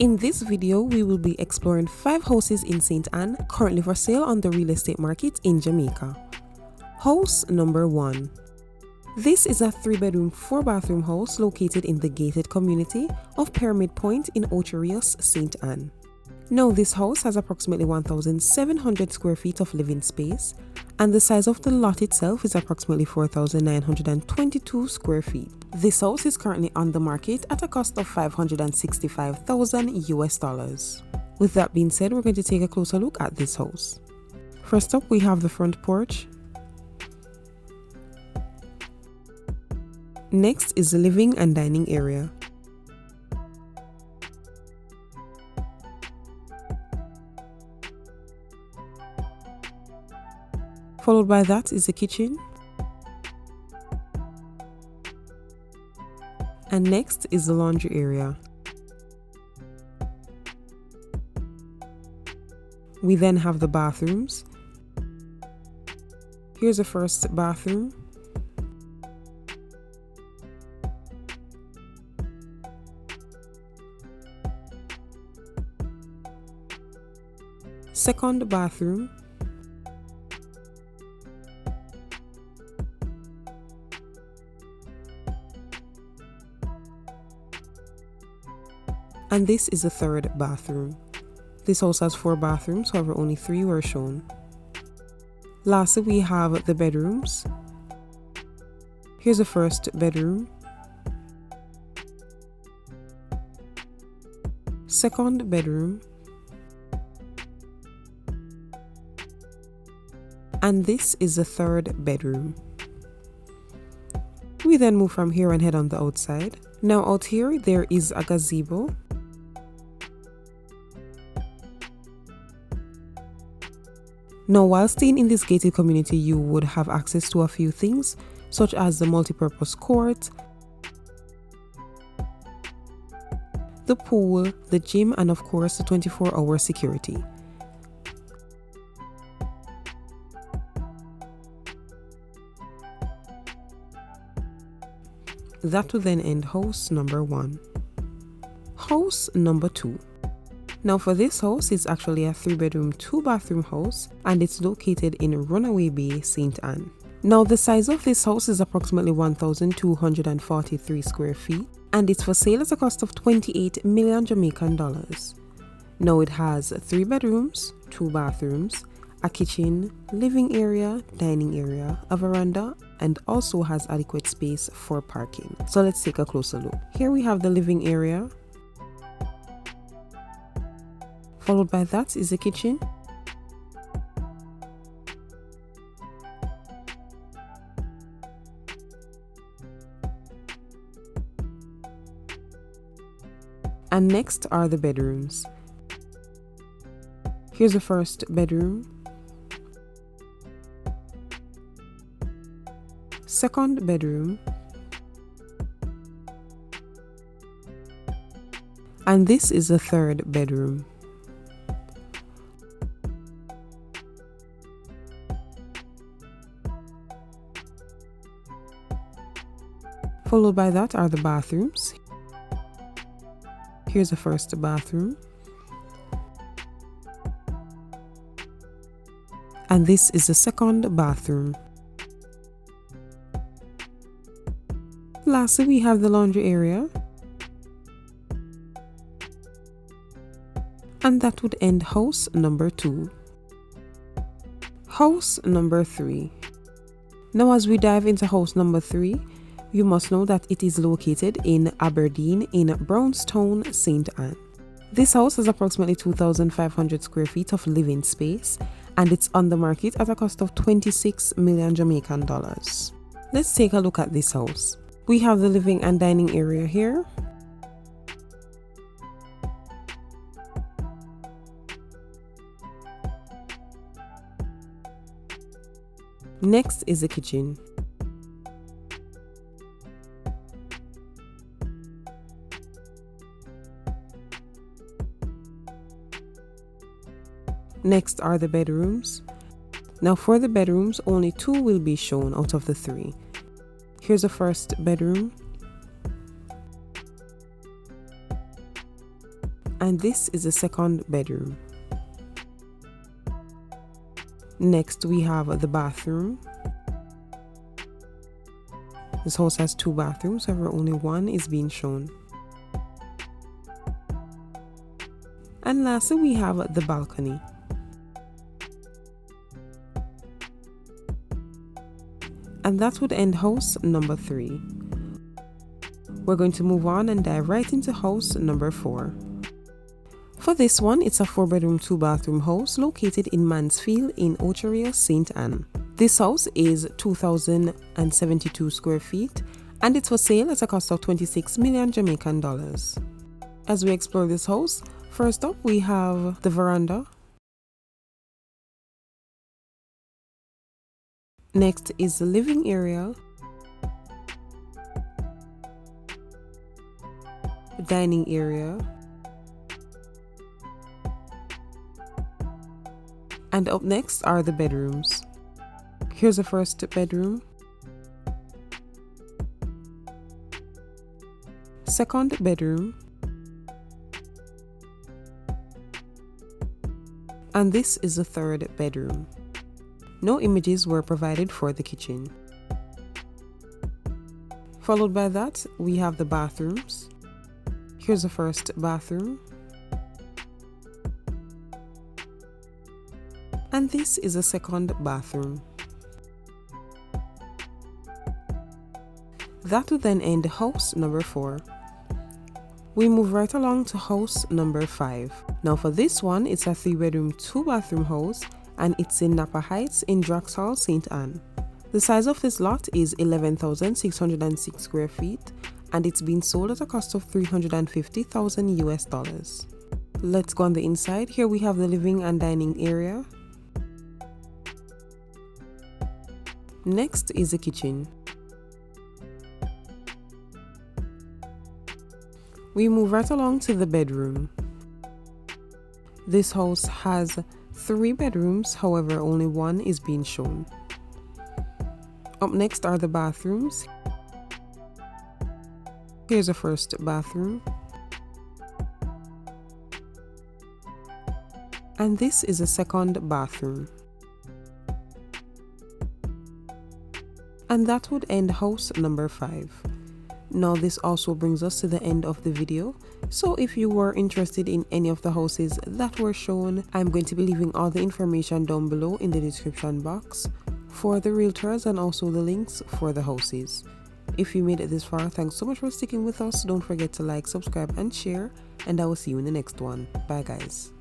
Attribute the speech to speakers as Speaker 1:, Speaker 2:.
Speaker 1: In this video, we will be exploring 5 houses in St. Ann currently for sale on the real estate market in Jamaica. House number 1. This is a 3-bedroom, 4-bathroom house located in the gated community of Pyramid Point in Ocho, Rios, St. Ann. Now, this house has approximately 1,700 square feet of living space, and the size of the lot itself is approximately 4,922 square feet. This house is currently on the market at a cost of $565,000 US. With that being said, we're going to take a closer look at this house. First up, we have the front porch. Next is the living and dining area. Followed by that is the kitchen. And next is the laundry area. We then have the bathrooms. Here's the first bathroom. Second bathroom. And this is the third bathroom. This house has 4 bathrooms, however only 3 were shown. Lastly, we have the bedrooms. Here's the first bedroom. Second bedroom. And this is the third bedroom. We then move from here and head on the outside. Now out here, there is a gazebo. Now, while staying in this gated community, you would have access to a few things, such as the multi-purpose court, the pool, the gym, and of course, the 24-hour security. That will then end house number 1. House number 2. Now for this house, it's actually a 3-bedroom, 2-bathroom house, and it's located in Runaway Bay, St. Ann. Now the size of this house is approximately 1,243 square feet, and it's for sale at a cost of 28 million Jamaican dollars. Now it has 3 bedrooms, 2 bathrooms, a kitchen, living area, dining area, a veranda, and also has adequate space for parking. So let's take a closer look. Here we have the living area. Followed by that is the kitchen. And next are the bedrooms. Here's the first bedroom. Second bedroom. And this is the third bedroom. Followed by that are the bathrooms. Here's the first bathroom. And this is the second bathroom. Lastly, we have the laundry area. And that would end house number 2. House number 3. Now as we dive into house number 3, you must know that it is located in Aberdeen in Brownstone, St. Ann. This house has approximately 2,500 square feet of living space, and it's on the market at a cost of 26 million Jamaican dollars. Let's take a look at this house. We have the living and dining area here. Next is the kitchen. Next are the bedrooms. Now for the bedrooms, only 2 will be shown out of the 3. Here's the first bedroom. and this is the second bedroom. Next we have the bathroom. This house has 2 bathrooms, however only one is being shown. And lastly we have the balcony. And that would end house number 3. We're going to move on and dive right into house number 4. For this one, it's a 4-bedroom, 2-bathroom house located in Mansfield in Ocho, Rios, St. Anne. This house is 2,072 square feet and it's for sale at a cost of 26 million Jamaican dollars. As we explore this house, first up we have the veranda. Next is the living area, dining area, and up next are the bedrooms. Here's the first bedroom, second bedroom, and this is the third bedroom. No images were provided for the kitchen. Followed by that, we have the bathrooms. Here's the first bathroom. And this is the second bathroom. That would then end house number 4. We move right along to house number 5. Now for this one, it's a 3-bedroom, 2-bathroom house and it's in Napa Heights in Draxall, St. Anne. The size of this lot is 11,606 square feet and it's been sold at a cost of $350,000 US. Let's go on the inside. Here we have the living and dining area. Next is the kitchen. We move right along to the bedroom. This house has 3 bedrooms, however only one is being shown. Up next are the bathrooms. Here's the first bathroom. And this is the second bathroom. And that would end house number 5. Now this also brings us to the end of the video. So if you were interested in any of the houses that were shown, I'm going to be leaving all the information down below in the description box for the realtors and also the links for the houses. If you made it this far, thanks so much for sticking with us. Don't forget to like, subscribe and share, and I will see you in the next one. Bye guys.